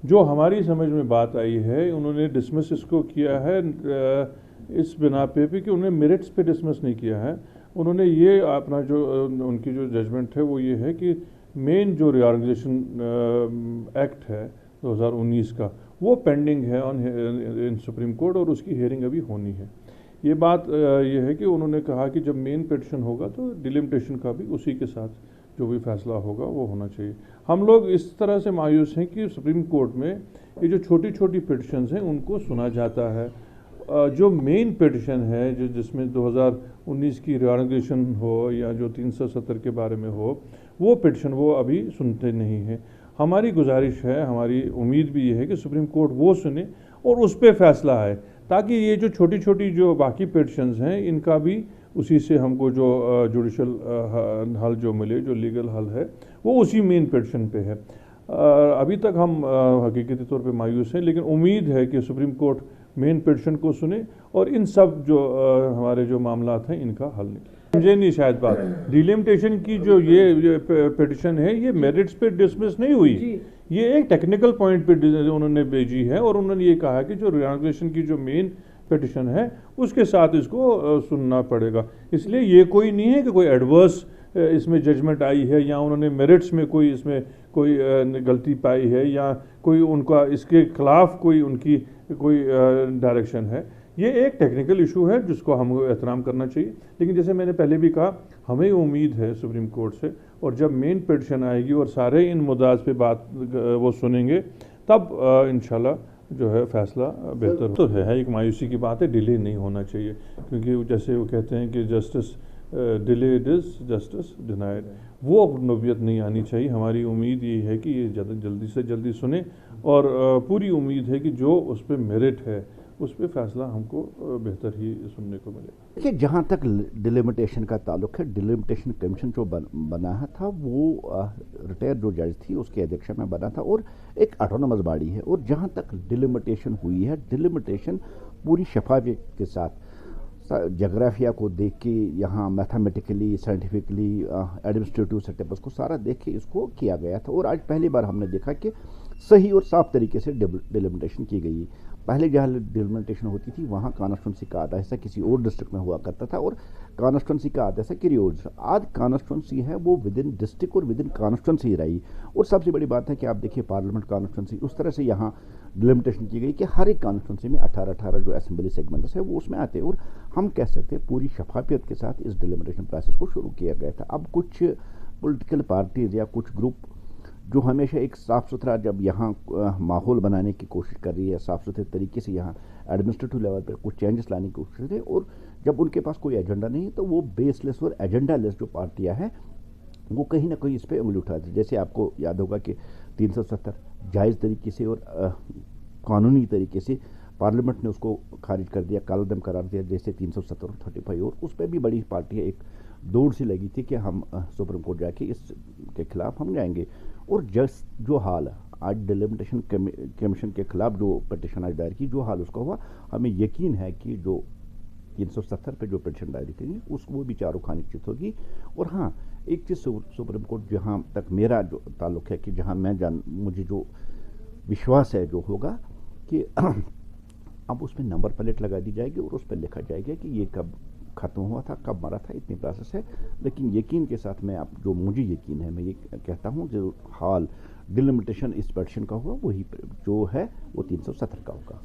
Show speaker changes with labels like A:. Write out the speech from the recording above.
A: جو ہماری سمجھ میں بات آئی ہے انہوں نے ڈسمس اس کو کیا ہے اس بنا پہ کہ انہوں نے میرٹس پہ ڈسمس نہیں کیا ہے. انہوں نے یہ اپنا جو ان کی جو ججمنٹ ہے وہ یہ ہے کہ مین جو ری آرگنائزیشن ایکٹ ہے 2019 کا وہ پینڈنگ ہے ان سپریم کورٹ اور اس کی ہیئرنگ ابھی ہونی ہے. یہ بات یہ ہے کہ انہوں نے کہا کہ جب مین پیٹیشن ہوگا تو ڈیلیمیٹیشن کا بھی اسی کے ساتھ جو بھی فیصلہ ہوگا وہ ہونا چاہیے. ہم لوگ اس طرح سے مایوس ہیں کہ سپریم کورٹ میں یہ جو چھوٹی چھوٹی پیٹیشنز ہیں ان کو سنا جاتا ہے. جو مین پیٹیشن ہے جس میں 2019 کی ری آرگنائزیشن ہو یا جو 370 کے بارے میں ہو وہ پیٹیشن وہ ابھی سنتے نہیں ہیں. ہماری گزارش ہے, ہماری امید بھی یہ ہے کہ سپریم کورٹ وہ سنے اور اس پہ فیصلہ آئے تاکہ یہ جو چھوٹی چھوٹی جو باقی پیٹیشنز ہیں ان کا بھی اسی سے ہم کو جو جوڈیشل حل جو ملے, جو لیگل حل ہے وہ اسی مین پیٹیشن پہ ہے. ابھی تک ہم حقیقتی طور پہ مایوس ہیں, لیکن امید ہے کہ سپریم کورٹ مین پیٹیشن کو سنے اور ان سب جو ہمارے جو معاملات ہیں ان کا حل نکلے. سمجھے نہیں شاید بات, ڈیلیمیٹیشن کی جو یہ پیٹیشن ہے یہ میرٹس پہ ڈسمس نہیں ہوئی, یہ ایک ٹیکنیکل پوائنٹ پہ انہوں نے بھیجی ہے اور انہوں نے یہ کہا کہ جو ری آرگنائزیشن کی جو مین پیٹیشن ہے اس کے ساتھ اس کو سننا پڑے گا. اس لیے یہ کوئی نہیں ہے کہ کوئی ایڈورس اس میں ججمنٹ آئی ہے یا انہوں نے میرٹس میں کوئی اس میں کوئی غلطی پائی ہے یا کوئی ان کا اس کے خلاف کوئی ان کی کوئی ڈائریکشن ہے. یہ ایک ٹیکنیکل ایشو ہے جس کو ہم احترام کرنا چاہیے, لیکن جیسے میں نے پہلے بھی کہا ہمیں امید ہے سپریم کورٹ سے, اور جب مین پیٹیشن آئے گی اور سارے ان مدعات پہ بات وہ سنیں گے تب انشاءاللہ جو ہے فیصلہ بہتر تو ہے. ایک مایوسی کی بات ہے, ڈیلے نہیں ہونا چاہیے کیونکہ جیسے وہ کہتے ہیں کہ justice delayed is justice denied, وہ نوبیت نہیں آنی چاہیے. ہماری امید یہ ہے کہ یہ جلدی سے جلدی سنیں اور پوری امید ہے کہ جو اس پہ میرٹ ہے اس پہ فیصلہ ہم کو بہتر ہی سننے کو ملے.
B: کہ جہاں تک ڈیلیمیٹیشن کا تعلق ہے, ڈیلیمیٹیشن کمیشن جو بنا تھا وہ ریٹائر جو جج تھی اس کے ادھیکشا میں بنا تھا اور ایک آٹونومس باڈی ہے. اور جہاں تک ڈیلیمیٹیشن ہوئی ہے, ڈیلیمیٹیشن پوری شفافیت کے ساتھ جغرافیہ کو دیکھ کے یہاں mathematically scientifically administrative set ups کو سارا دیکھ کے اس کو کیا گیا تھا. اور آج پہلی بار ہم نے دیکھا کہ صحیح اور صاف طریقے سے ڈیلیمیٹیشن کی گئی. پہلے جہاں ڈیلیمیٹیشن ہوتی تھی وہاں کانسٹیٹوئنسی کا آدھا حصہ کسی اور ڈسٹرکٹ میں ہوا کرتا تھا اور کانسٹیٹوئنسی کا آدھا حصہ کسی اور. آج کانسٹیٹوئنسی ہے وہ ود ان ڈسٹرکٹ اور ود ان کانسٹیٹوئنسی رہی. اور سب سے بڑی بات ہے کہ آپ دیکھیے پارلیمنٹ کانسٹیٹوئنسی اس طرح سے یہاں ڈیلیمیٹیشن کی گئی کہ ہر ایک کانسٹیٹوئنسی میں 18 جو اسمبلی سیگمنٹس ہے وہ اس میں آتے ہیں. اور ہم کہہ سکتے ہیں پوری شفافیت کے ساتھ اس ڈیلیمیٹیشن پروسیس کو شروع کیا گیا تھا. اب کچھ پولیٹیکل پارٹیز یا کچھ گروپ جو ہمیشہ ایک صاف ستھرا جب یہاں ماحول بنانے کی کوشش کر رہی ہے, صاف ستھرے طریقے سے یہاں ایڈمنسٹریٹو لیول پر کچھ چینجز لانے کی کوشش کر رہی ہے, اور جب ان کے پاس کوئی ایجنڈا نہیں ہے تو وہ بیس لیس اور ایجنڈا لیس جو پارٹیاں ہیں وہ کہیں نہ کہیں اس پہ انگلی اٹھاتی ہیں. جیسے آپ کو یاد ہوگا کہ 370 جائز طریقے سے اور قانونی طریقے سے پارلیمنٹ نے اس کو خارج کر دیا, کالا دم قرار دیا, جیسے 370 اور 35, اور اس پہ بھی بڑی پارٹیاں ایک دوڑ سی لگی تھی کہ ہم سپریم کورٹ جا کے اس کے خلاف ہم جائیں گے. اور جو حال آج ڈیلیمیٹیشن کمیشن کے خلاف جو پٹیشن آج دائر کی, جو حال اس کا ہوا, ہمیں یقین ہے کہ جو 370 پہ جو پٹیشن دائر کریں گے اس وہ بھی چاروں خانے چت ہوگی. اور ہاں ایک چیز سپریم کورٹ جہاں تک میرا جو تعلق ہے کہ جہاں مجھے جو وشواس ہے جو ہوگا کہ اب اس پہ نمبر پلیٹ لگا دی جائے گی اور اس پہ لکھا جائے گا کہ یہ کب ختم ہوا تھا, کب مرا تھا, اتنی پروسیس ہے. لیکن یقین کے ساتھ میں جو مجھے یقین ہے میں یہ کہتا ہوں جو حال ڈیلیمیٹیشن اس پیٹیشن کا ہوا وہی جو ہے وہ 370 کا ہوگا.